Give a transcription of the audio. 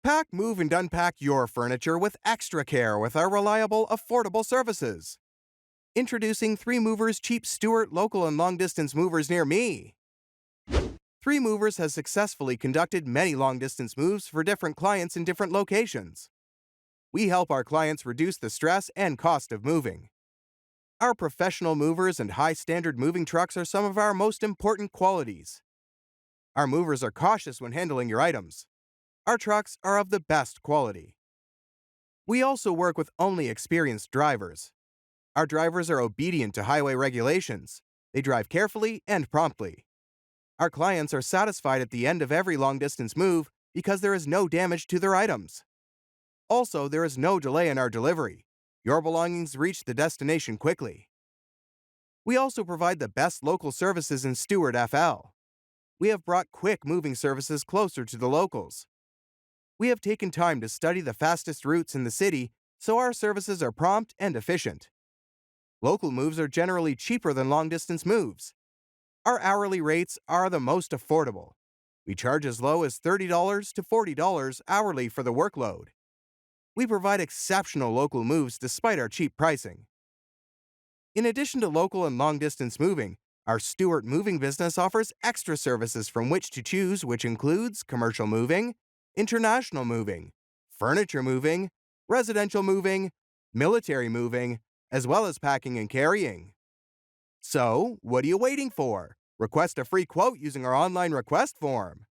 Pack, move, and unpack your furniture with extra care with our reliable, affordable services. Introducing 3 Movers Cheap Stuart local and long distance movers near me. 3 Movers has successfully conducted many long distance moves for different clients in different locations. We help our clients reduce the stress and cost of moving. Our professional movers and high standard moving trucks are some of our most important qualities. Our movers are cautious when handling your items. Our trucks are of the best quality. We also work with only experienced drivers. Our drivers are obedient to highway regulations. They drive carefully and promptly. Our clients are satisfied at the end of every long-distance move because there is no damage to their items. Also, there is no delay in our delivery. Your belongings reach the destination quickly. We also provide the best local services in Stuart, FL. We have brought quick moving services closer to the locals. We have taken time to study the fastest routes in the city, so our services are prompt and efficient. Local moves are generally cheaper than long-distance moves. Our hourly rates are the most affordable. We charge as low as $30 to $40 hourly for the workload. We provide exceptional local moves despite our cheap pricing. In addition to local and long-distance moving, our Stuart moving business offers extra services from which to choose, which includes commercial moving, international moving, furniture moving, residential moving, military moving, as well as packing and carrying. So, what are you waiting for? Request a free quote using our online request form.